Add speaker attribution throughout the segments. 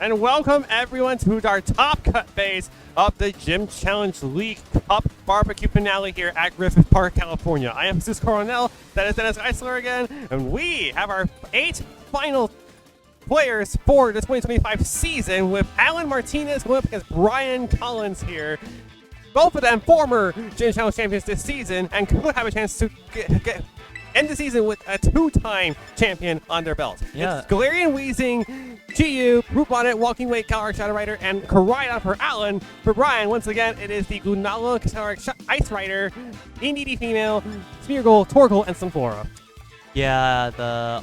Speaker 1: and welcome everyone to our top cut phase of the Gym Challenge League Cup BBQ finale here at Griffith Park, California. I am Jesus Coronel, that is Dennis Eisler again, and we have our 8 final players for the 2025 season with Allan Martinez going up against Brian Collins here. Both of them former Gym Challenge champions this season and could have a chance to end the season with a 2-time champion on their belt.
Speaker 2: Yeah.
Speaker 1: It's Galarian Wheezing, GU, Root Bonnet, Walking Weight, Calyrex Shadow Rider, and Koraidon for Allan. For Brian, once again, it is the Lunala, Calyrex Ice Rider, Indeedee Female, Smeargle, Torkoal, and Sunflora.
Speaker 2: Yeah,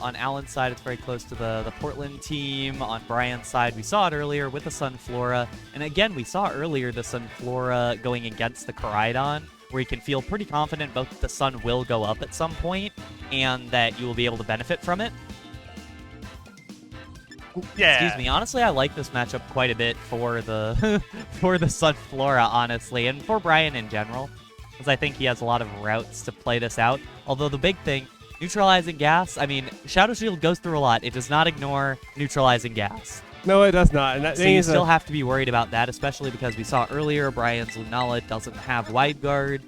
Speaker 2: on Allan's side, it's very close to the Portland team. On Brian's side, we saw it earlier with the Sunflora. And again, we saw earlier the Sunflora going against the Koraidon, where you can feel pretty confident both that the sun will go up at some point and that you will be able to benefit from it.
Speaker 1: Yeah.
Speaker 2: Excuse me. Honestly, I like this matchup quite a bit for the for the Sunflora, honestly, and for Brian in general, because I think he has a lot of routes to play this out. Although the big thing, neutralizing gas, I mean, Shadow Shield goes through a lot. It does not ignore neutralizing gas.
Speaker 1: No, it does not. And that
Speaker 2: so you still have to be worried about that, especially because we saw earlier Brian's Lunala doesn't have Wide Guard.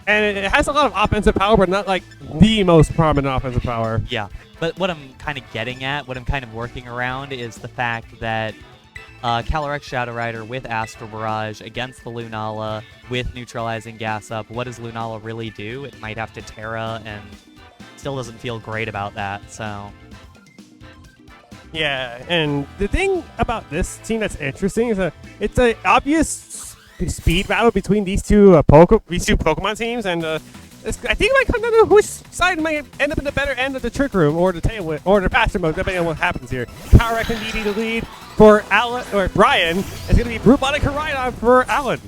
Speaker 1: And it has a lot of offensive power, but not like the most prominent offensive power.
Speaker 2: Yeah, but what I'm kind of getting at, what I'm kind of working around is the fact that Calyrex Shadow Rider with Astral Barrage against the Lunala with neutralizing gas up, what does Lunala really do? It might have to Terra, and still doesn't feel great about that, so...
Speaker 1: Yeah, and the thing about this team that's interesting is it's an obvious speed battle between these two Pokemon teams, and I think it might come down to which side might end up in the better end of the Trick Room or the Tailwind or the Faster Mode, depending on what happens here. Calyrex and Indeedee the lead for Allan or Brian. It's going to be Root Bonnet Koraidon for Allan.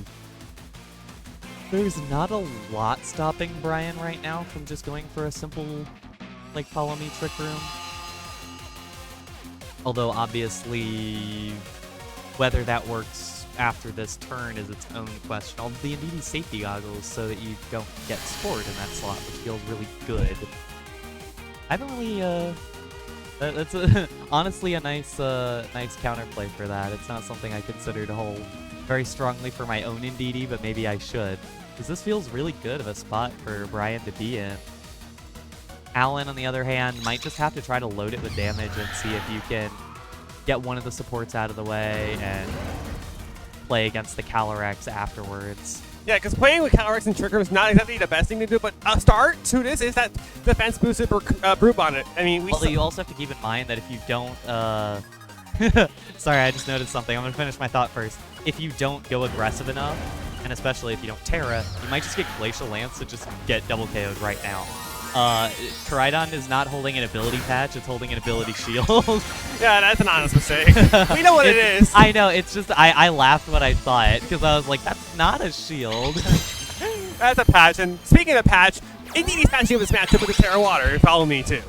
Speaker 2: There's not a lot stopping Brian right now from just going for a simple, like, follow me Trick Room. Although, obviously, whether that works after this turn is its own question. Although the Indeedee safety goggles so that you don't get spored in that slot, which feels really good. I haven't really, that's honestly a nice counterplay for that. It's not something I consider to hold very strongly for my own Indeedee, but maybe I should. Because this feels really good of a spot for Brian to be in. Allan, on the other hand, might just have to try to load it with damage and see if you can get one of the supports out of the way and play against the Calyrex afterwards.
Speaker 1: Yeah, because playing with Calyrex and Trick Room is not exactly the best thing to do, but a start to this is that defense boosted Brute Bonnet. I mean,
Speaker 2: although you also have to keep in mind that if you don't... Sorry, I just noticed something. I'm going to finish my thought first. If you don't go aggressive enough, and especially if you don't Terra, you might just get Glacial Lance to just get double KO'd right now. Koraidon is not holding an ability patch, it's holding an ability shield.
Speaker 1: Yeah, that's an honest mistake. We know what it is.
Speaker 2: I know, it's just, I laughed when I saw it, because I was like, that's not a shield.
Speaker 1: That's a patch, and speaking of patch, Indeedee's patching this matchup with the Terra Water. Follow me, too.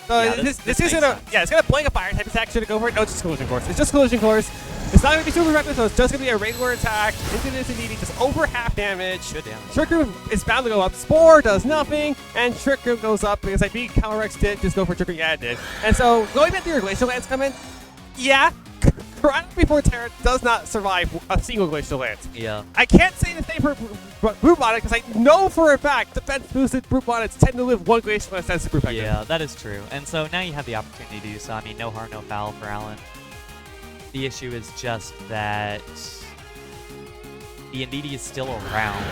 Speaker 1: So
Speaker 2: yeah,
Speaker 1: this isn't a... Yeah, it's going to blank a fire type attack. Should it go for it? No, it's just Collision Course. It's just Collision Course. It's not going to be super effective, so it's just going to be a regular attack into this Indeedee, just over half damage.
Speaker 2: Good damage.
Speaker 1: Trick Room is bound to go up. Spore does nothing, and Trick Room goes up because I beat Calyrex did just go for Trick Room. Yeah, it did. And so going back to your Glacial Lance comment, yeah, Koraidon before Terra does not survive a single Glacial Lance.
Speaker 2: Yeah.
Speaker 1: I can't say the same for Brute Bonnet because I know for a fact defense boosted Brute Bonnets tend to live one Glacial Lance that's super effective.
Speaker 2: Yeah, that is true. And so now you have the opportunity to do so. I mean, no harm, no foul for Allan. The issue is just that the Indeedee is still around.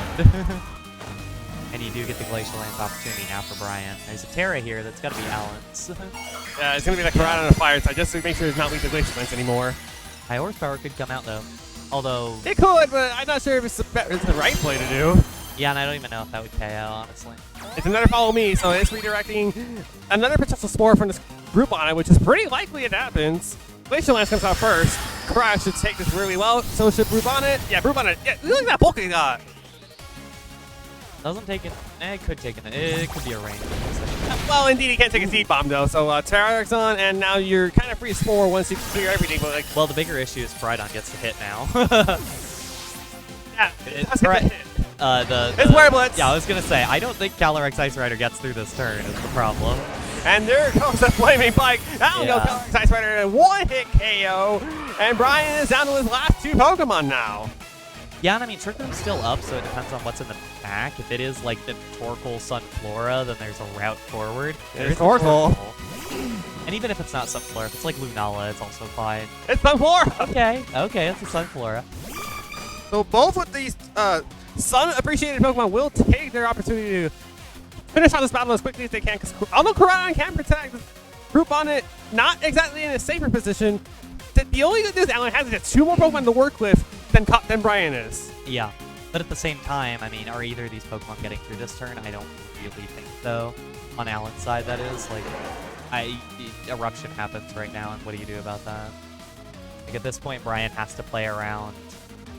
Speaker 2: And you do get the Glacial Lance opportunity now for Brian. There's a Terra here that's got to be Allan's.
Speaker 1: Yeah, it's going to be like Koraidon on a fire side just to make sure it's not weak to Glacial Lance anymore.
Speaker 2: High horsepower could come out, though. Although...
Speaker 1: It could, but I'm not sure if it's the right play to do.
Speaker 2: Yeah, and I don't even know if that would KO, honestly.
Speaker 1: It's another follow me, so it's redirecting another potential Spore from this Brute Bonnet, which is pretty likely it happens. Glacial Lance comes out first. Koraidon should take this really well. So should Brute Bonnet. Yeah, Brute Bonnet. Yeah, look at that bulk he got.
Speaker 2: Doesn't take it. It could take it. It could be a range.
Speaker 1: Well, indeed, he can't take a Seed Bomb, though. So Terra's on, and now you're kind of free to Spore once you clear everything. But like,
Speaker 2: well, the bigger issue is Koraidon gets to hit now.
Speaker 1: Yeah, it's hit.
Speaker 2: It's
Speaker 1: Wear Blitz.
Speaker 2: Yeah, I was gonna say I don't think Calyrex Ice Rider gets through this turn. Is the problem.
Speaker 1: And there goes the Flaming Bike. Allan goes Calyrex Ice Rider and one-hit KO. And Brian is down to his last 2 Pokemon now.
Speaker 2: Yeah, and I mean, Trick Room's still up, so it depends on what's in the back. If it is like the Torkoal Sunflora, then there's a route forward.
Speaker 1: There's Torkoal.
Speaker 2: And even if it's not Sunflora, if it's like Lunala, it's also fine.
Speaker 1: It's Sunflora!
Speaker 2: Okay, it's a Sunflora.
Speaker 1: So both of these sun-appreciated Pokemon will take their opportunity to finish out this battle as quickly as they can. Because although Koraidon can protect Group on it, not exactly in a safer position. The only good news Allan has is just 2 more Pokemon to work with than Brian is.
Speaker 2: Yeah, but at the same time, I mean, are either of these Pokemon getting through this turn? I don't really think so. On Allan's side, that is. Like, Eruption happens right now, and what do you do about that? Like, at this point, Brian has to play around,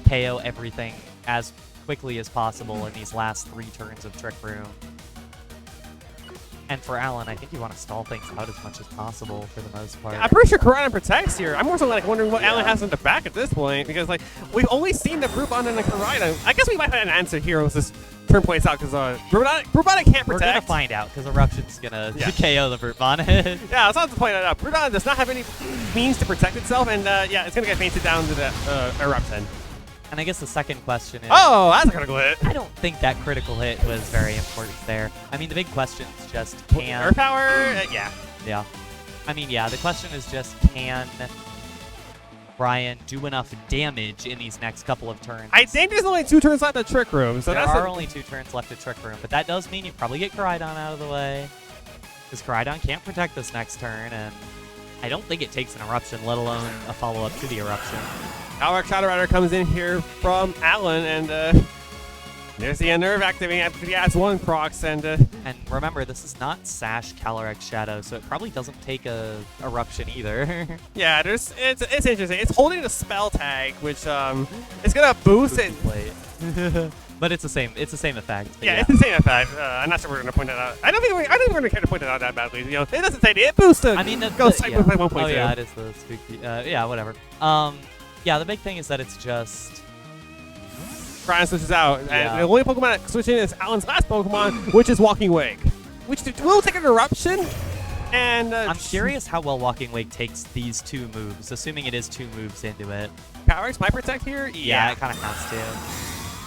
Speaker 2: KO everything as quickly as possible in these last 3 turns of Trick Room. And for Allan, I think you want to stall things out as much as possible for the most part.
Speaker 1: I'm pretty sure Koraidon protects here. I'm more so like wondering what Allan has in the back at this point, because like we've only seen the Groupon and the Koraidon. I guess we might have an answer here as this turn plays out, because Groupon can't protect.
Speaker 2: We're gonna find out because Eruption's gonna KO the Groupon.
Speaker 1: Yeah, it's not to point that out. Groupon does not have any means to protect itself, and yeah, it's gonna get fainted down to the Eruption.
Speaker 2: And I guess the second question is...
Speaker 1: Oh, that's a critical hit.
Speaker 2: I don't think that critical hit was very important there. I mean, the big question is just can...
Speaker 1: Earth Power? Yeah.
Speaker 2: Yeah. I mean, yeah, the question is just can Brian do enough damage in these next couple of turns?
Speaker 1: I think there's only 2 turns left at Trick Room. So
Speaker 2: there are only 2 turns left at Trick Room, but that does mean you probably get Koraidon out of the way. Because Koraidon can't protect this next turn, and I don't think it takes an Eruption, let alone a follow-up to the Eruption.
Speaker 1: Our Shadow Rider comes in here from Allan, and there's the Nerve activating after he adds 1 Crocs, and
Speaker 2: remember, this is not Sash Calyrex Shadow, so it probably doesn't take a Eruption either.
Speaker 1: Yeah, it's interesting. It's holding the Spell Tag, which is gonna boost it.
Speaker 2: But it's the same effect.
Speaker 1: Yeah, it's the same effect. I'm not sure we're gonna point that out. I don't think we're gonna care to point it out that badly. You know, it doesn't say it boosted.
Speaker 2: I mean,
Speaker 1: goes by 1.2.
Speaker 2: Oh yeah, it is the spooky. Yeah, whatever. Yeah, the big thing is that it's just...
Speaker 1: Brian switches out, and the only Pokemon that switches in is Allan's last Pokemon, which is Walking Wake, which will take an Eruption. And
Speaker 2: I'm curious how well Walking Wake takes these 2 moves, assuming it is 2 moves into it.
Speaker 1: Calyrex might protect here?
Speaker 2: Yeah, it kind of has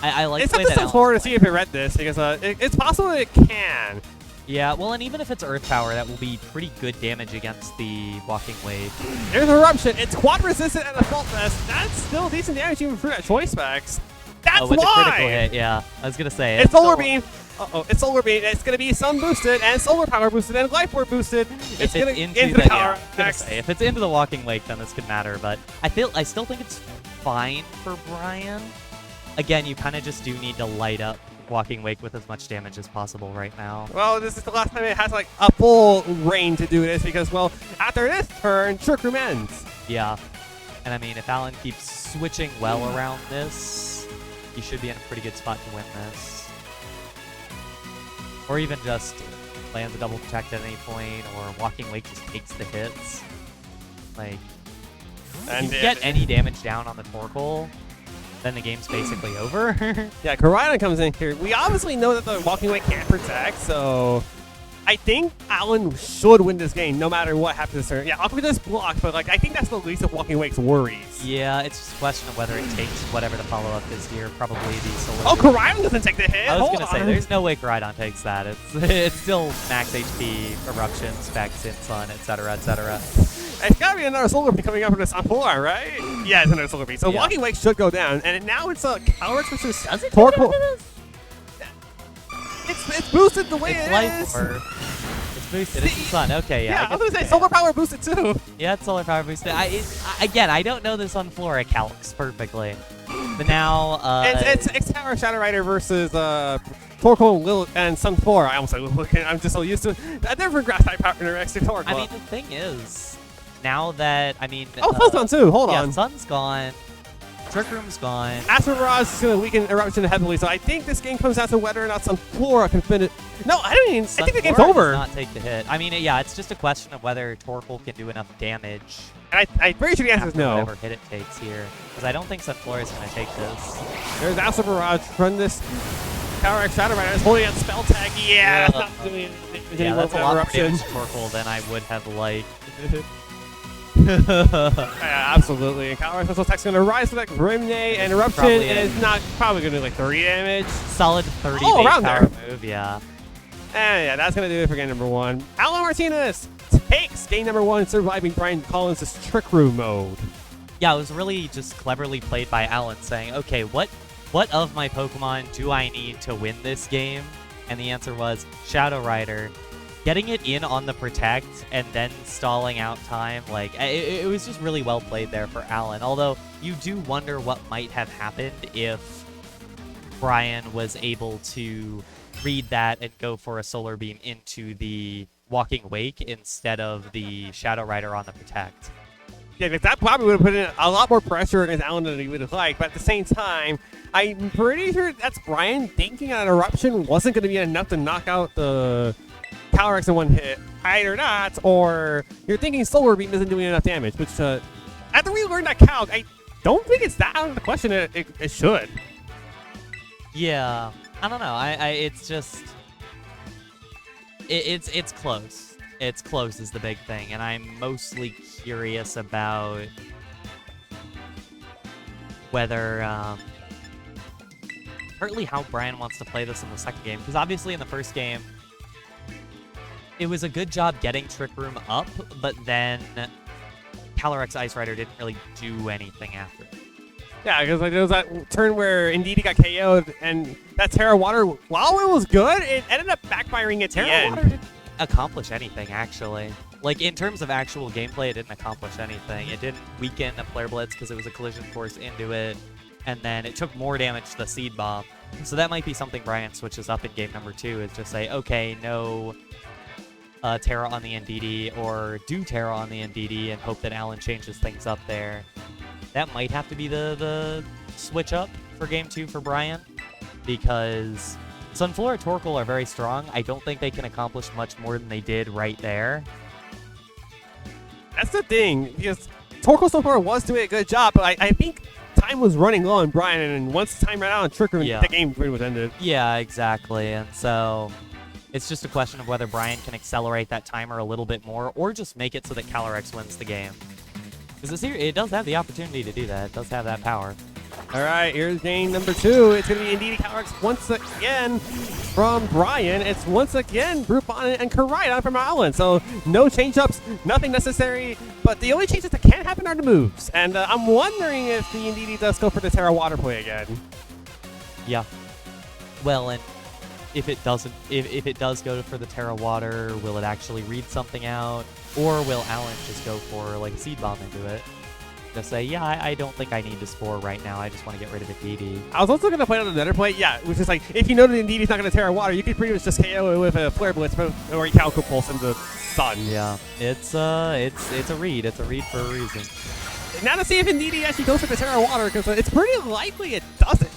Speaker 2: to. I like
Speaker 1: it's
Speaker 2: the way
Speaker 1: up to
Speaker 2: that
Speaker 1: forward to see if it read this, because it's possible that it can.
Speaker 2: Yeah, well, and even if it's Earth Power, that will be pretty good damage against the Walking Wave.
Speaker 1: There's Eruption. It's quad resistant at Assault Vest. That's still decent damage even for that Choice Specs. That's
Speaker 2: with
Speaker 1: why!
Speaker 2: The critical hit, yeah. I was going to say.
Speaker 1: It's Solar Beam. It's Solar Beam. It's going to be Sun boosted and Solar Power boosted and Life Orb boosted.
Speaker 2: It's
Speaker 1: going
Speaker 2: into the Power. If it's into the Walking Lake, then this could matter. But I still think it's fine for Brian. Again, you kind of just do need to light up Walking Wake with as much damage as possible right now.
Speaker 1: Well, this is the last time it has like a full reign to do this, because, well, after this turn, Trick Room ends.
Speaker 2: Yeah. And I mean, if Allan keeps switching well around this, he should be in a pretty good spot to win this. Or even just lands a double protect at any point, or Walking Wake just takes the hits. Like, and if you get any damage down on the Torkoal, then the game's basically over.
Speaker 1: Yeah, Koraidon comes in here. We obviously know that the Walking Wake can't protect, so I think Allan should win this game no matter what happens this turn. Yeah, Aqua just blocked, but like I think that's the least of Walking Wake's worries.
Speaker 2: Yeah, it's just a question of whether it takes whatever the follow-up is here. Probably the Solar.
Speaker 1: Oh, Koraidon doesn't take the hit.
Speaker 2: I was going to say, there's no way Koraidon takes that. It's still max HP, Eruption, Specs, Sun, etc., etc.
Speaker 1: It's got to be another Solar Beam coming up from this on 4, right? Yeah, it's another Solar Beam. So Walking Wake should go down, and now it's a Calyrex versus Torkoal. It's boosted the way it is.
Speaker 2: It's boosted. It's Sun. Okay, yeah.
Speaker 1: Yeah, I was going to say Solar Power boosted too.
Speaker 2: Yeah, it's Solar Power boosted. Again, I don't know this on Flora calcs perfectly. But now...
Speaker 1: it's Tower Shadow Rider versus Torkoal, Lilith, and Sunflora. I almost said Lilith. I'm just so used to it. A different grass type partner next to Torkoal.
Speaker 2: I mean, the thing is, now that, I mean...
Speaker 1: Oh, Sun's gone too. Hold on.
Speaker 2: Yeah, Sun's gone. Trick Room's gone.
Speaker 1: Astral Mirage is going to weaken Eruption heavily, so I think this game comes down to whether or not Sunflora can finish. No, I think the game's over.
Speaker 2: Does not take the hit. I mean, yeah, it's just a question of whether Torkoal can do enough damage.
Speaker 1: And I'm pretty sure the answer is no.
Speaker 2: Whatever hit it takes here, because I don't think Sunflora is going to take this.
Speaker 1: There's Astral Mirage. Run this. Calyrex Shadow Rider is holding out Spell Tag. Yeah, that's not doing anything.
Speaker 2: Yeah, that's a lot more damage to Torkoal than I would have liked.
Speaker 1: Yeah, absolutely. And Calyrex Missile Attack's going to rise with that Grimnay, and Eruption is not probably going to do like 30 damage.
Speaker 2: Solid 30
Speaker 1: Oh,
Speaker 2: base
Speaker 1: around
Speaker 2: power
Speaker 1: there.
Speaker 2: move, yeah.
Speaker 1: And yeah, that's going to do it for game number 1. Allan Martinez takes game number 1, surviving Brian Collins' Trick Room mode.
Speaker 2: Yeah, it was really just cleverly played by Allan, saying, okay, what of my Pokemon do I need to win this game? And the answer was Shadow Rider. Getting it in on the Protect and then stalling out time, like, it was just really well played there for Allan. Although, you do wonder what might have happened if Brian was able to read that and go for a Solar Beam into the Walking Wake instead of the Shadow Rider on the Protect.
Speaker 1: Yeah, because that probably would have put in a lot more pressure against Allan than he would have liked. But at the same time, I'm pretty sure that's Brian thinking an Eruption wasn't going to be enough to knock out the Calyrex in one hit. Either not, or you're thinking Solar Beam isn't doing enough damage, which, after we learned that Calc, I don't think it's that out of the question. It should.
Speaker 2: Yeah, I don't know. It's just... It's close. It's close is the big thing, and I'm mostly curious about whether, partly how Brian wants to play this in the second game, because obviously in the first game, it was a good job getting Trick Room up, but then Calyrex Ice Rider didn't really do anything after it.
Speaker 1: Yeah, because like, there was that turn where Indeedee got KO'd, and that Terra Water, while it was good, it ended up backfiring at the
Speaker 2: Terra
Speaker 1: end.
Speaker 2: Water didn't accomplish anything, actually. Like, in terms of actual gameplay, it didn't accomplish anything. It didn't weaken a Flare Blitz because it was a collision force into it, and then it took more damage to the Seed Bomb. So that might be something Brian switches up in game number 2, is just say, okay, no Terra on the Indeedee, or do Terra on the Indeedee and hope that Allan changes things up there. That might have to be the switch up for game 2 for Brian, because Sunflora and Torkoal are very strong. I don't think they can accomplish much more than they did right there.
Speaker 1: That's the thing, because Torkoal so far was doing a good job, but I think time was running low on Brian, and once time ran out on Trick Room, the game pretty much ended.
Speaker 2: Yeah, exactly, and so it's just a question of whether Brian can accelerate that timer a little bit more, or just make it so that Calyrex wins the game. Because it does have the opportunity to do that. It does have that power.
Speaker 1: All right, here's game number 2. It's going to be Indeedee Calyrex once again from Brian. It's once again Groupon and Koraidon from Allan. So no change-ups, nothing necessary. But the only changes that can happen are the moves. And I'm wondering if the Indeedee does go for the Terra Water play again.
Speaker 2: Yeah. Well, and if it doesn't, if it does go for the Terra Water, will it actually read something out? Or will Allan just go for like a Seed Bomb into it? Just say, yeah, I don't think I need to Spore right now. I just want to get rid of Indeedee.
Speaker 1: I was also going to play on another play, which is like, if you know that Indeedee's not going to Terra Water, you could pretty much just KO it with a Flare Blitz or a Calico Pulse in the sun.
Speaker 2: Yeah, it's a read. It's a read for a reason.
Speaker 1: Now to see if Indeedee actually goes for the Terra Water, because it's pretty likely it doesn't.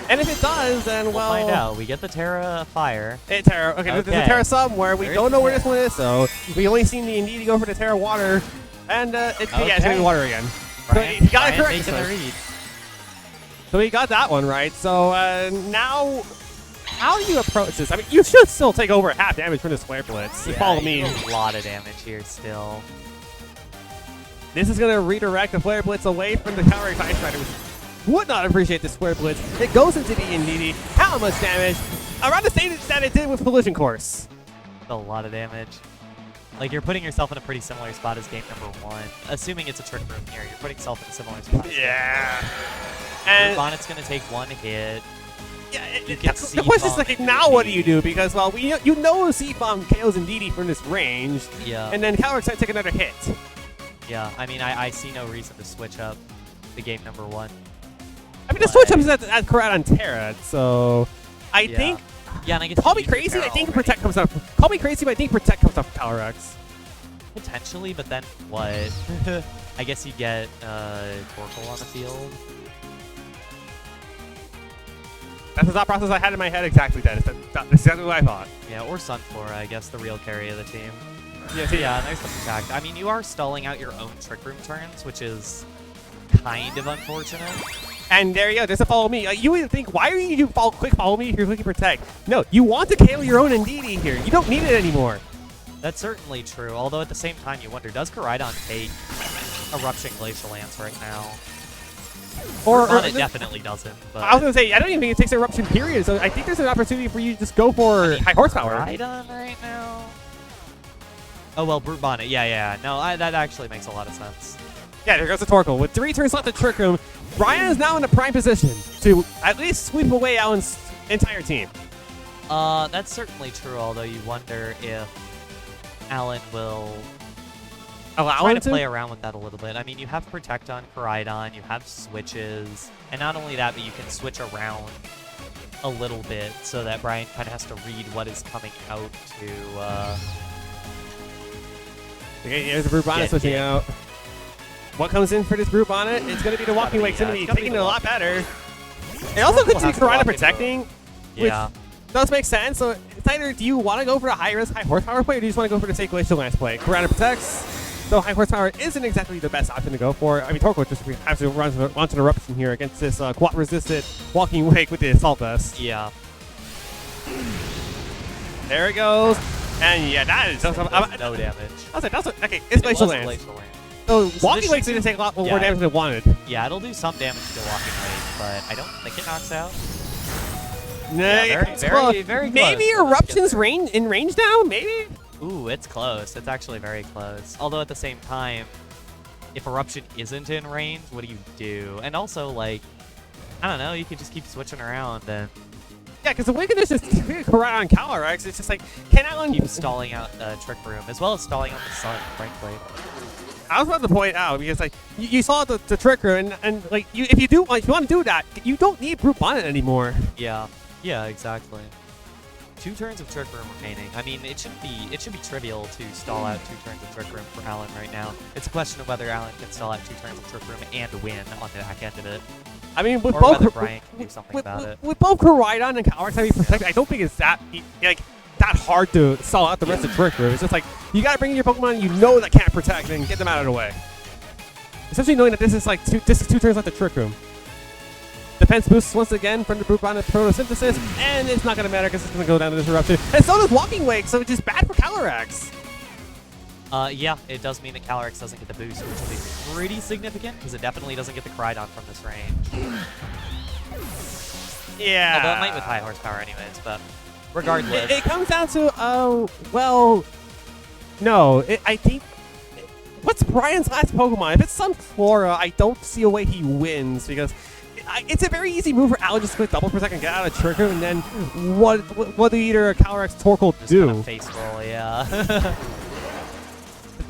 Speaker 1: And if it does, then
Speaker 2: we'll find out. We get the Terra Fire.
Speaker 1: Terra. Okay, there's a Terra somewhere. We don't know where this one is, so we only seen the Indeedee go for the Terra Water, and it's going to be water again.
Speaker 2: Brian,
Speaker 1: so he got it correct.
Speaker 2: Making the read.
Speaker 1: So he got that one right. So now, how do you approach this? I mean, you should still take over half damage from this Flare Blitz.
Speaker 2: Yeah,
Speaker 1: follow me.
Speaker 2: A lot of damage here still.
Speaker 1: This is going to redirect the Flare Blitz away from the Calyrex Ice Rider, would not appreciate this Flare Blitz. It goes into the Indeedee. How much damage? Around the same that it did with Collision Course.
Speaker 2: A lot of damage. Like, you're putting yourself in a pretty similar spot as game number 1. Assuming it's a Trick Room here, you're putting yourself in a similar spot.
Speaker 1: Yeah. And
Speaker 2: Bonnet's going to take one hit.
Speaker 1: Yeah, the question is, like, now what do you do? Because, well, you know C-Bomb KOs Indeedee from this range.
Speaker 2: Yeah.
Speaker 1: And then Calyrex might take another hit.
Speaker 2: Yeah, I mean, I see no reason to switch up the game number 1.
Speaker 1: I mean, the switch up is at Koraidon Terra, so I think.
Speaker 2: Yeah, and I guess
Speaker 1: call me crazy. I think Protect comes up. Call me crazy, but I think Protect comes up Calyrex.
Speaker 2: Potentially, but then what? I guess you get Torkoal on the field.
Speaker 1: That's the thought process I had in my head exactly, Dennis. That's exactly what I thought.
Speaker 2: Yeah, or Sunflora, I guess, the real carry of the team.
Speaker 1: Yeah,
Speaker 2: Yeah, there's the Protect. I mean, you are stalling out your own Trick Room turns, which is kind of unfortunate.
Speaker 1: And there you go. There's a follow me. You would think, why are you doing quick follow me if you're clicking protect? No, you want to KO your own Ndidi here. You don't need it anymore.
Speaker 2: That's certainly true. Although at the same time, you wonder, does Koraidon take Eruption Glacial Lance right now?
Speaker 1: Or
Speaker 2: it definitely doesn't. But
Speaker 1: I was going to say, I don't even think it takes Eruption period. So I think there's an opportunity for you to just go for high horsepower.
Speaker 2: Koraidon right now? Oh, well, Brute Bonnet. Yeah. No, that actually makes a lot of sense.
Speaker 1: Yeah, there goes the Torkoal. With 3 turns left to Trick Room, Brian is now in a prime position to at least sweep away Allan's entire team.
Speaker 2: That's certainly true, although you wonder if Allan will try to play around with that a little bit. I mean, you have Protect on Koraidon, you have switches, and not only that, but you can switch around a little bit so that Brian kind of has to read what is coming out to
Speaker 1: Okay, here's the Brute Bonnet switching out. What comes in for this Brute Bonnet? It's going to be the Walking Wake. It's going to be taking it a lot better. It also could be Koraidon protecting, which does make sense. So it's either, do you want to go for a high-risk, high-horsepower play, or do you just want to go for the safe Glacial Lance play? Koraidon protects, so high horsepower isn't exactly the best option to go for. I mean, Torkoal just absolutely runs an eruption here against this quad-resisted Walking Wake with the Assault Vest.
Speaker 2: Yeah.
Speaker 1: There it goes. And yeah, that is just
Speaker 2: no damage.
Speaker 1: I was like, okay, it's Glacial Lance. So Walking Wake's going to take a lot more damage than it wanted.
Speaker 2: Yeah, it'll do some damage to Walking Wake, but I don't think it knocks out.
Speaker 1: Yeah,
Speaker 2: very close.
Speaker 1: Maybe Eruption's in range now? Maybe?
Speaker 2: Ooh, it's close. It's actually very close. Although at the same time, if Eruption isn't in range, what do you do? And also, like, I don't know, you could just keep switching around and...
Speaker 1: Yeah, because the way can just Koraidon Calyrex, it's just like, can Allan...
Speaker 2: keep stalling out Trick Room, as well as stalling out the Sun, frankly.
Speaker 1: I was about to point out, because, like, you saw the Trick Room, and like, if you want to do that, you don't need Brute Bonnet anymore.
Speaker 2: Yeah, exactly. 2 turns of Trick Room remaining. I mean, it should be trivial to stall out 2 turns of Trick Room for Allan right now. It's a question of whether Allan can stall out 2 turns of Trick Room and win on the back end of it.
Speaker 1: I mean, with
Speaker 2: or
Speaker 1: both
Speaker 2: whether Brian can do something about it.
Speaker 1: With both Koraidon and Calyrex having protected, I don't think it's that hard to stall out the rest of Trick Room. It's just like, you gotta bring in your Pokemon you know that can't protect and get them out of the way. Especially knowing that this is 2 turns left to Trick Room. Defense boosts once again from the Brute Bonnet Photosynthesis, and it's not gonna matter because it's gonna go down to this Eruption. And so does Walking Wake, so it's just bad for Calyrex.
Speaker 2: Yeah, it does mean that Calyrex doesn't get the boost, which will be pretty significant, because it definitely doesn't get the Koraidon from this range.
Speaker 1: Yeah.
Speaker 2: Although it might with high horsepower anyways, but regardless.
Speaker 1: It comes down to, well, no. I think, what's Brian's last Pokemon? If it's Sunflora, I don't see a way he wins, because it's a very easy move for Allan just to click double protect and get out of Trick Room, and then what do either Calyrex Torkoal do?
Speaker 2: Just kind of face roll, yeah.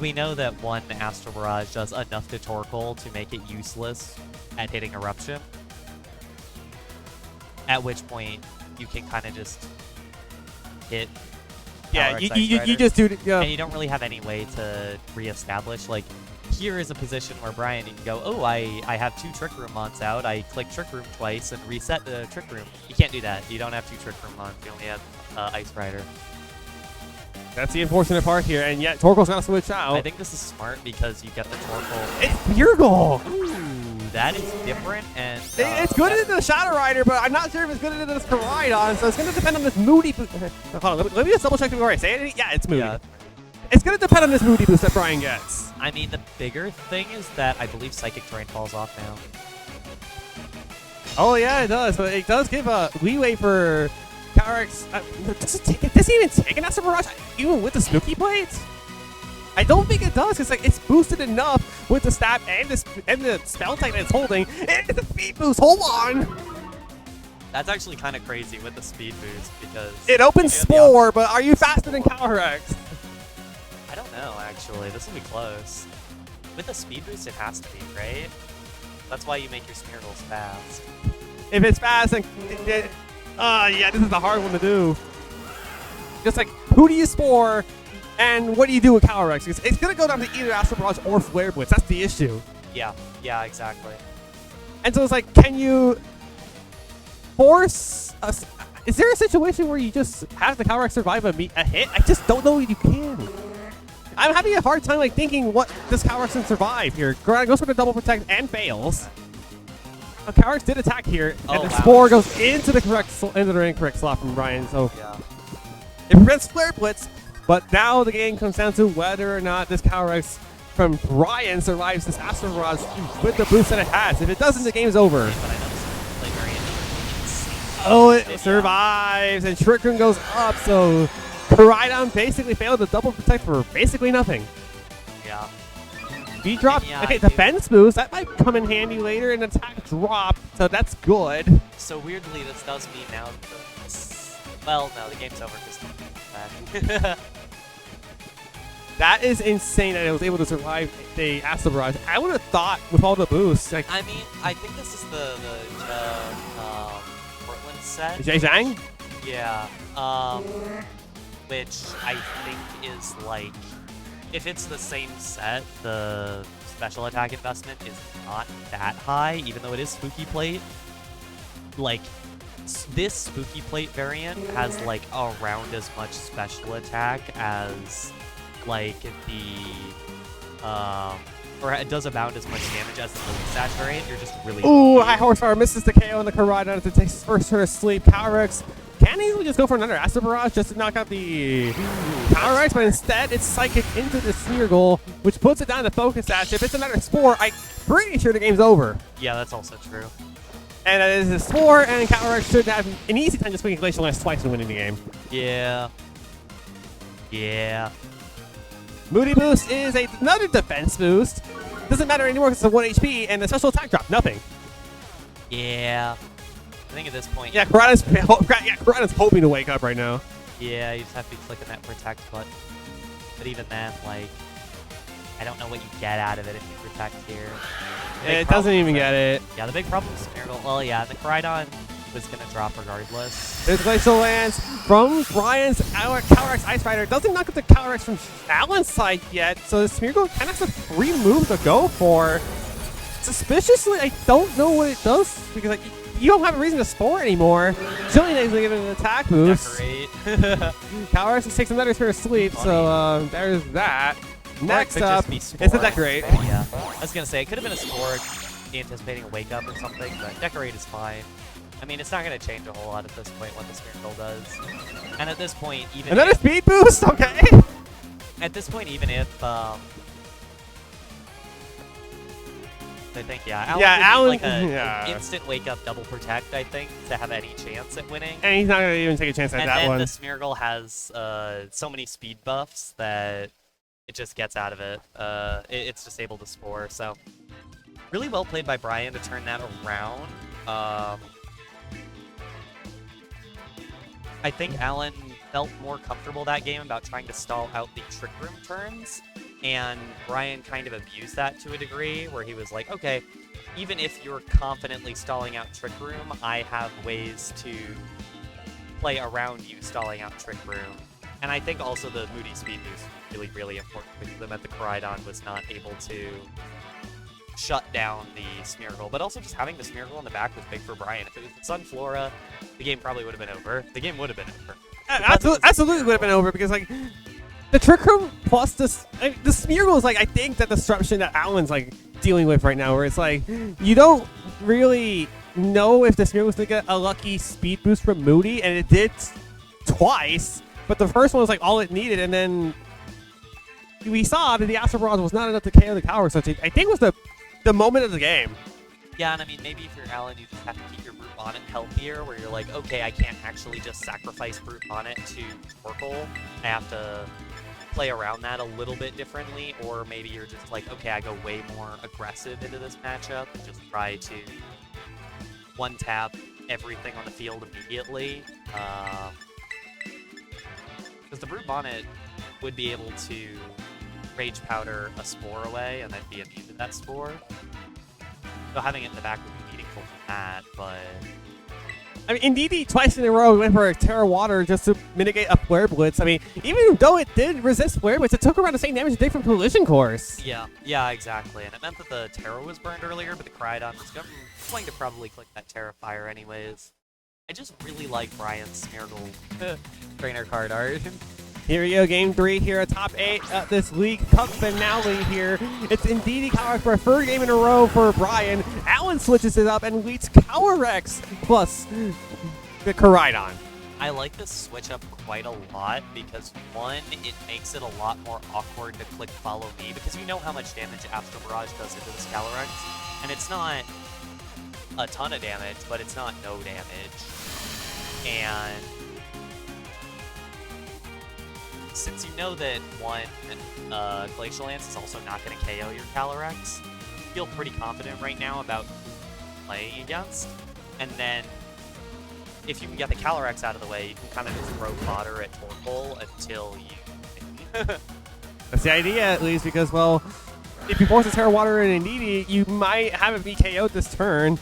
Speaker 2: We know that one Astral Barrage does enough to Torkoal to make it useless at hitting Eruption. At which point, you can kind of just hit.
Speaker 1: Yeah, you just do.
Speaker 2: And you don't really have any way to reestablish. Like, here is a position where Brian, you can go, oh, I have 2 Trick Room Mons out. I click Trick Room twice and reset the Trick Room. You can't do that. You don't have 2 Trick Room Mons. You only have Ice Rider.
Speaker 1: That's the unfortunate part here, and yet Torkoal's got to switch out.
Speaker 2: I think this is smart because you get the Torkoal.
Speaker 1: It's Pure Goal!
Speaker 2: Ooh, that is different, and...
Speaker 1: it's good into the Shadow Rider, but I'm not sure if it's good into this Koraidon, so it's going to depend on this Moody... Hold on, let me just double check before I say it. Yeah, it's Moody. Yeah. It's going to depend on this Moody boost that Brian gets.
Speaker 2: I mean, the bigger thing is that I believe Psychic Terrain falls off now.
Speaker 1: Oh, yeah, it does. But it does give a leeway for... Calyrex, does he even take an Astral Barrage even with the Snooki Blades? I don't think it does, because like, it's boosted enough with the stab and the spell type that it's holding. And it's a speed boost, hold on!
Speaker 2: That's actually kind of crazy with the speed boost, because...
Speaker 1: It opens Spore, but are you faster than Calyrex?
Speaker 2: I don't know, actually. This will be close. With the speed boost, it has to be, right? That's why you make your Smeargles fast.
Speaker 1: If it's fast, then... yeah, this is a hard one to do. Just like, who do you Spore, and what do you do with Calyrex? It's going to go down to either Astral Barrage or Flare Blitz. That's the issue.
Speaker 2: Yeah, exactly.
Speaker 1: And so it's like, can you force... Is there a situation where you just have the Calyrex survive a hit? I just don't know if you can. I'm having a hard time like thinking what this Calyrex can survive here. Koraidon goes for the double protect and fails. Cowards did attack here, and the Spore goes into the incorrect slot from Brian. So
Speaker 2: Yeah.
Speaker 1: it prevents Flare Blitz, but now the game comes down to whether or not this Cowards from Brian survives this Astro Barrage with the boost that it has. If it doesn't, the game's over.
Speaker 2: But I know this play variant.
Speaker 1: Oh, it survives, and Trick Room goes up, so Koraidon basically failed to double protect for basically nothing.
Speaker 2: Yeah.
Speaker 1: B drop.
Speaker 2: Yeah,
Speaker 1: Okay, defense boost. That might come in handy later. An attack drop, so that's good.
Speaker 2: So weirdly, this does mean now well, no, the game's over because
Speaker 1: That is insane that it was able to survive the Astro Barrage. I would have thought with all the boosts. Like,
Speaker 2: I mean, I think this is the Portland set.
Speaker 1: Jay Zhang?
Speaker 2: Yeah. Which I think is like, if it's the same set, the special attack investment is not that high, even though it is Spooky Plate. Like, this Spooky Plate variant has like around as much special attack as like the or it does about as much damage as the Sash variant. You're just really
Speaker 1: high horsepower misses the KO on the Koraidon as it takes his first turn of sleep. Calyrex can easily just go for another Astro Barrage just to knock out the Calyrex, but instead it's Psychic into the Smeargle, which puts it down to Focus Sash. If it's another Spore, I'm pretty sure the game's over.
Speaker 2: Yeah, that's also true.
Speaker 1: And that is a Spore, and Calyrex should have an easy time just swinging Glacial Lance twice and winning the game.
Speaker 2: Yeah. Yeah.
Speaker 1: Moody Boost is another defense boost. Doesn't matter anymore because it's a 1 HP, and the special attack drop, nothing.
Speaker 2: Yeah. I think at this point...
Speaker 1: Yeah, Koraidon's hoping to wake up right now.
Speaker 2: Yeah, you just have to be clicking that protect button. But even then, like, I don't know what you get out of it if you protect here.
Speaker 1: It doesn't even get it.
Speaker 2: Yeah, the big problem is Smeargle. Well, yeah, the Koraidon was going to drop regardless.
Speaker 1: There's Glacial Lance from Brian's Calyrex Ice Rider. Doesn't knock up the Calyrex from Allan's side yet, so the Smeargle kind of has 3 moves to go for. Suspiciously, I don't know what it does, because like you don't have a reason to Spore anymore. Chilling is giving an attack boost.
Speaker 2: Decorate.
Speaker 1: Calyrex just takes another turn of sleep, so there's that. Next up, it's a Decorate.
Speaker 2: Yeah, I was going to say, it could have been a Spore anticipating a Wake Up or something, but Decorate is fine. I mean, it's not going to change a whole lot at this point what the Smeargle does. And at this point, even
Speaker 1: another speed boost? Okay.
Speaker 2: At this point, even if I think, Allan would need, like an instant wake up double protect, I think, to have any chance at winning.
Speaker 1: And he's not going to even take a chance at that one.
Speaker 2: And the Smeargle has so many speed buffs that it just gets out of it. It's just able to Spore. So really well played by Brian to turn that around. I think Allan felt more comfortable that game about trying to stall out the Trick Room turns, and Brian kind of abused that to a degree, where he was like, okay, even if you're confidently stalling out Trick Room, I have ways to play around you stalling out Trick Room. And I think also the Moody Speed boost was really, really important because the meant the Koraidon was not able to shut down the Smeargle, but also just having the Smeargle in the back was big for Brian. If it was the Sunflora, the game probably would have been over. The game would have been over.
Speaker 1: Absolutely would have been over, because like the Trick Room plus the Smeargle is like, I think, that disruption that Allan's like dealing with right now, where it's like you don't really know if the Smeargle was going to get a lucky speed boost from Moody, and it did twice, but the first one was like all it needed, and then we saw that the Astro Barrage was not enough to KO the Cowards, which I think was the moment of the game.
Speaker 2: Yeah, and I mean, maybe if you're Allan, you just have to keep your Brute Bonnet healthier, where you're like, okay, I can't actually just sacrifice Brute Bonnet to Torkoal. I have to play around that a little bit differently, or maybe you're just like, okay, I go way more aggressive into this matchup and just try to one-tap everything on the field immediately. Because the Brute Bonnet would be able to Rage Powder a Spore away and then be immune to that Spore. So having it in the back would be meaningful for that, but...
Speaker 1: I mean, Indeedee twice in a row went for a Terra Water just to mitigate a Flare Blitz. I mean, even though it did resist Flare Blitz, it took around the same damage it did from Collision Course.
Speaker 2: Yeah, exactly. And it meant that the Terra was burned earlier, but the Koraidon was going to probably click that Terra Fire anyways. I just really like Brian's Smeargle trainer card art.
Speaker 1: Here we go, game 3 here at top 8 of this League Cup finale here. It's indeed Calyrex for a third game in a row for Brian. Allan switches it up and leads Calyrex plus the Koraidon.
Speaker 2: I like this switch up quite a lot because, one, it makes it a lot more awkward to click follow me because you know how much damage Astro Barrage does into this Calyrex. And it's not a ton of damage, but it's not no damage. And since you know that, one, Glacial Lance is also not going to KO your Calyrex, you feel pretty confident right now about playing against. And then if you can get the Calyrex out of the way, you can kind of just throw fodder at Torkoal until you...
Speaker 1: That's the idea, at least, because, well, if you force a Terra Water in Indeedee, you might have it be KO'd this turn,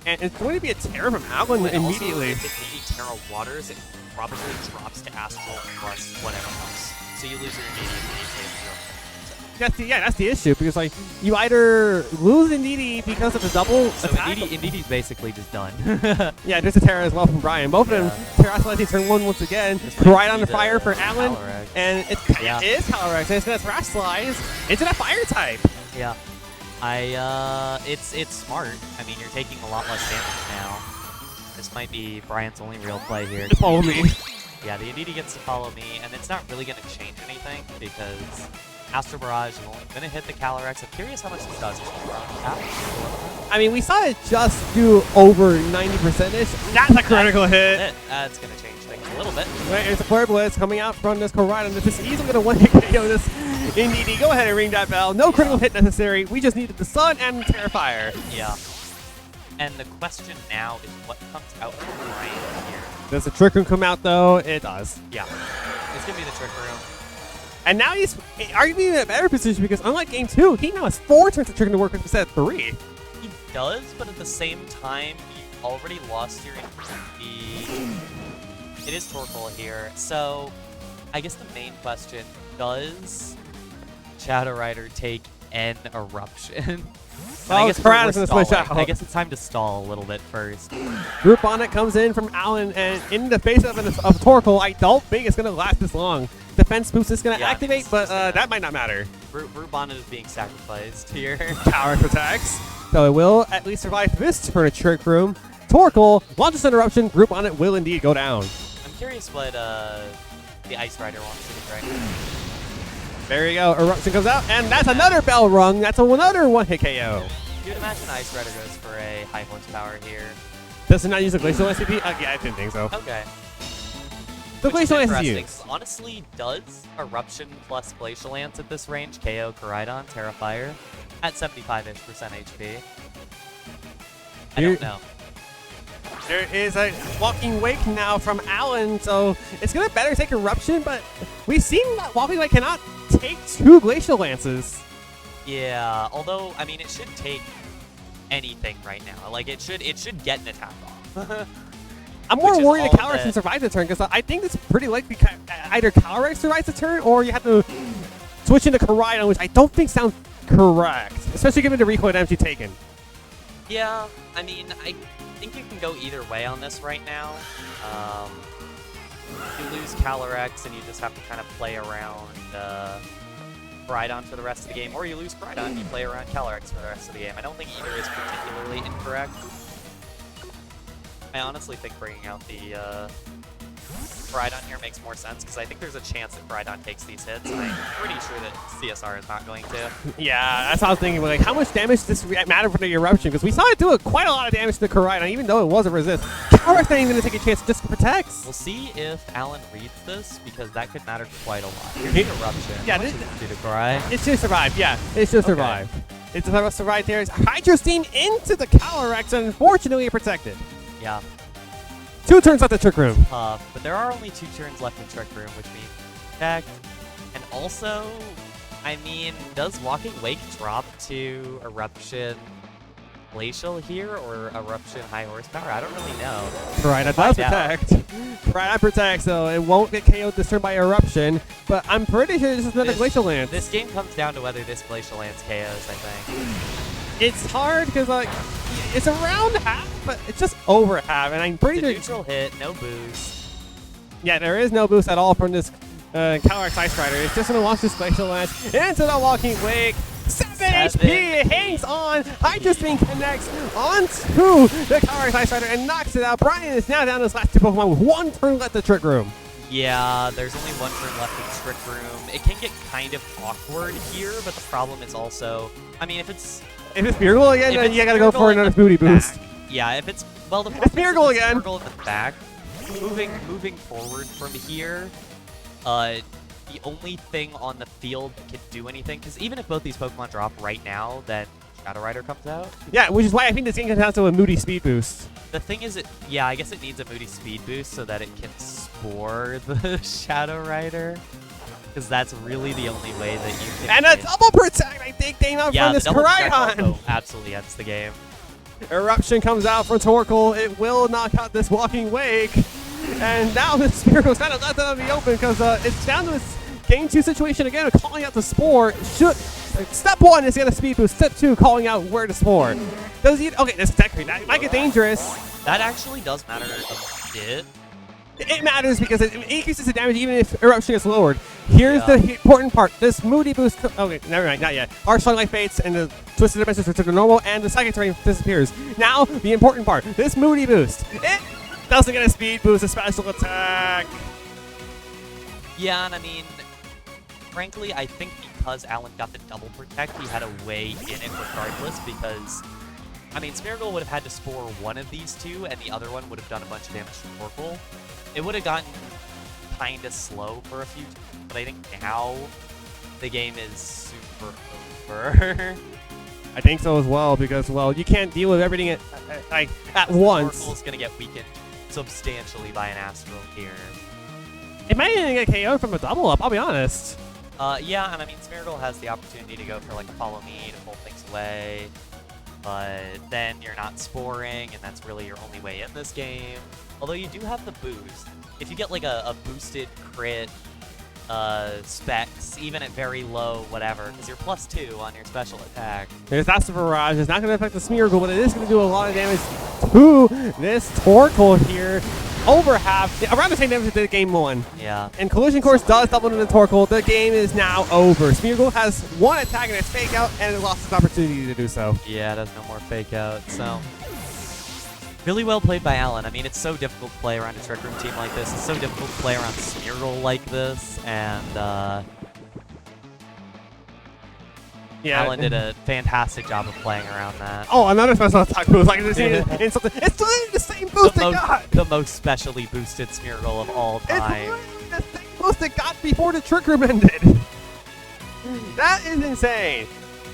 Speaker 1: and it's going to be a Terra from Allan immediately.
Speaker 2: Also, if Indeedee Terra Waters, it probably drops to Astral plus whatever else. So you lose your Indeedee immediately.
Speaker 1: That's the issue, because like you either lose Indeedee because of the double
Speaker 2: so
Speaker 1: attack.
Speaker 2: Indeedee's basically just done.
Speaker 1: Yeah, there's a Terra as well from Brian. Both of them, Terra Celestia turn 1 once again. Right on the fire for Allan,
Speaker 2: Calyrex.
Speaker 1: and it is Calyrex, and it's gonna Thrash Slice into that fire type.
Speaker 2: Yeah, it's smart. I mean, you're taking a lot less damage now. This might be Brian's only real play here.
Speaker 1: Just follow me.
Speaker 2: Yeah, the Indeedee gets to follow me, and it's not really going to change anything because Astro Barrage is only going to hit the Calyrex. I'm curious how much this does.
Speaker 1: I mean, we saw it just do over 90%-ish. That's a critical hit.
Speaker 2: That's going to change things a little bit.
Speaker 1: Right, it's a Flare Blitz coming out from this Koraidon. This is easily going to one-hit KO this Indeedee. Go ahead and ring that bell. No critical hit necessary. We just needed the Sun and Terrifier.
Speaker 2: Yeah. And the question now is what comes out from Brian here.
Speaker 1: Does the Trick Room come out, though? It does.
Speaker 2: Yeah. It's going to be the Trick Room.
Speaker 1: And now he's arguably in a better position because unlike Game 2, he now has 4 turns of Trick Room to work with instead of 3.
Speaker 2: He does, but at the same time, you've already lost your Indeedee. It is Torkoal here. So, I guess the main question, does Shadow Rider take an Eruption?
Speaker 1: Oh, it's Koraidon's going to switch out.
Speaker 2: I guess it's time to stall a little bit first.
Speaker 1: Group on it comes in from Allan, and in the face of Torkoal, I don't think it's going to last this long. Defense boost is going to activate, but that might not matter.
Speaker 2: Group on it is being sacrificed here.
Speaker 1: Calyrex protects, so it will at least survive this turn of Trick Room. Torkoal launches an Eruption. Group on it will indeed go down.
Speaker 2: I'm curious what the Ice Rider wants to do right now.
Speaker 1: There you go. Eruption comes out, and that's another bell rung. That's another one-hit KO.
Speaker 2: You would imagine Ice Rider goes for a high horsepower here.
Speaker 1: Does it not use a Glacial SCP? Yeah, I didn't think so.
Speaker 2: Okay.
Speaker 1: The Glacial Lance is used.
Speaker 2: Honestly, does Eruption plus Glacial Lance at this range KO Koraidon, Terrifier, at 75-ish % HP? I don't know.
Speaker 1: There is a Walking Wake now from Allan, so it's going to better take Eruption, but we've seen that Walking Wake cannot take 2 Glacial Lances.
Speaker 2: Yeah, although, I mean, it should take anything right now. Like, it should get an attack off.
Speaker 1: I'm more worried that Calyrex can survive the turn, because I think it's pretty likely either Calyrex survives the turn, or you have to switch into Koraidon, which I don't think sounds correct, especially given the recoil damage you've taken.
Speaker 2: Yeah, I mean, I think you can go either way on this right now. You lose Calyrex, and you just have to kind of play around Koraidon for the rest of the game, or you lose Koraidon and you play around Calyrex for the rest of the game. I don't think either is particularly incorrect. I honestly think bringing out the Koraidon here makes more sense, because I think there's a chance that Koraidon takes these hits, and I'm pretty sure that CSR is not going to.
Speaker 1: Yeah, that's what I was thinking. Like, how much damage does this matter for the Eruption? Because we saw it do quite a lot of damage to Koraidon, even though it was a resist. Calyrex ain't going to take a chance just to protect.
Speaker 2: We'll see if Allan reads this, because that could matter quite a lot. Here's Eruption.
Speaker 1: Yeah,
Speaker 2: do to Korai.
Speaker 1: It should survive. Yeah, it should survive. It's supposed to survive there. It's Hydro Steam into the Calyrex, and unfortunately it protected.
Speaker 2: Yeah.
Speaker 1: 2 turns left in Trick Room.
Speaker 2: But there are only 2 turns left in Trick Room, which means protect. And also, I mean, does Walking Wake drop to Eruption Glacial here, or Eruption High Horsepower? I don't really know.
Speaker 1: Koraidon does protect. Koraidon protects, so it won't get KO'd this turn by Eruption, but I'm pretty sure this is another Glacial Lance.
Speaker 2: This game comes down to whether this Glacial Lance KOs, I think.
Speaker 1: It's hard, because, like, it's around half, but it's just over half, and I'm pretty sure...
Speaker 2: Neutral hit, no boost.
Speaker 1: Yeah, there is no boost at all from this Calyrex Ice Rider is just going to launch this Glacial Lance into the Walking Wake. 7 HP, hangs on. Hydro Spin connects onto the Calyrex Ice Rider and knocks it out. Brian is now down to his last 2 Pokemon with 1 turn left in the Trick Room.
Speaker 2: Yeah, there's only 1 turn left in the Trick Room. It can get kind of awkward here, but the problem is also, I mean, if it's
Speaker 1: Miracle again, then you gotta go for another booty boost.
Speaker 2: Yeah, if it's, well, the
Speaker 1: it's Miracle again.
Speaker 2: Miracle in the back. Moving forward from here, the only thing on the field that can do anything, because even if both these Pokemon drop right now, then Shadow Rider comes out.
Speaker 1: Yeah, which is why I think this game comes down to a Moody Speed Boost.
Speaker 2: The thing is, I guess it needs a Moody Speed Boost so that it can spore the Shadow Rider. Because that's really the only way that you can.
Speaker 1: And a double protect, I think, came out from this Koraidon.
Speaker 2: Absolutely ends the game.
Speaker 1: Eruption comes out from Torkoal. It will knock out this Walking Wake. And now this Miracle's kind of left out of the open because it's down to this Game 2 situation again, calling out the Spore. Step 1 is going to Speed Boost. Step 2, calling out where to Spore. Does he? Okay, this Tech Creep. That might get dangerous.
Speaker 2: That actually does matter a bit.
Speaker 1: It matters because it increases the damage even if Eruption gets lowered. Here's the important part. This Moody Boost. Okay, never mind, not yet. Our Sunlight fades and the Twisted Dimensions return to normal and the Psychic Terrain disappears. Now, the important part. This Moody Boost. It doesn't get a Speed Boost, a special attack.
Speaker 2: Yeah, and I mean, frankly, I think because Allan got the double protect, he had a way in it regardless because, I mean, Smeargle would have had to spore one of these two and the other one would have done a bunch of damage to Torkoal. It would have gotten kind of slow for a few times, but I think now the game is super over.
Speaker 1: I think so as well because, well, you can't deal with everything at once.
Speaker 2: Torkoal's going to get weakened substantially by an Astral here.
Speaker 1: It might even get KO'd from a double up, I'll be honest.
Speaker 2: Yeah, and I mean, Smeargle has the opportunity to go for, like, Follow Me to pull things away, but then you're not sporing, and that's really your only way in this game. Although you do have the boost. If you get, like, a boosted crit specs, even at very low whatever, because you're +2 on your special attack.
Speaker 1: That's the Barrage. It's not going to affect the Smeargle, but it is going to do a lot of damage to this Torkoal here. Over half, around the same damage as the game 1.
Speaker 2: Yeah.
Speaker 1: And Collision Course does double into the Torkoal. The game is now over. Smeargle has 1 attack and its Fake Out, and it lost its opportunity to do so.
Speaker 2: Yeah, it has no more Fake Out, so. Really well played by Allan. I mean, it's so difficult to play around a Trick Room team like this. It's so difficult to play around Smeargle like this, and
Speaker 1: yeah,
Speaker 2: Allan did a fantastic job of playing around that.
Speaker 1: Oh, another special attack boost. Like it's literally the same boost it got.
Speaker 2: The most specially boosted Smeargle of all time.
Speaker 1: It's literally the same boost it got before the Trick Room ended. That is insane.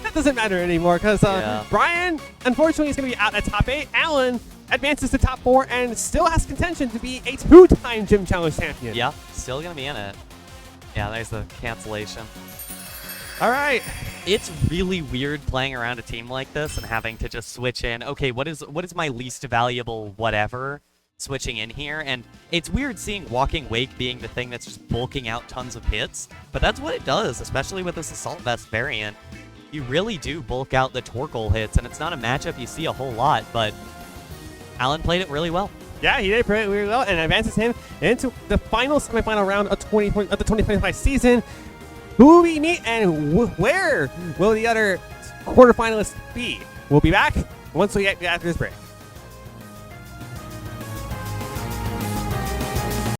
Speaker 1: That doesn't matter anymore because Brian, unfortunately, is going to be out at top 8. Allan advances to top 4 and still has contention to be a 2-time Gym Challenge champion.
Speaker 2: Yeah, still going to be in it. Yeah, there's the cancellation.
Speaker 1: All right.
Speaker 2: It's really weird playing around a team like this and having to just switch in. Okay, what is my least valuable whatever switching in here? And it's weird seeing Walking Wake being the thing that's just bulking out tons of hits, but that's what it does, especially with this Assault Vest variant. You really do bulk out the Torkoal hits, and it's not a matchup you see a whole lot, but Allan played it really well.
Speaker 1: Yeah, he did play it really well and advances him into the final semifinal round of the 2025 season. Who will we meet and where will the other quarterfinalists be? We'll be back once we get after this break.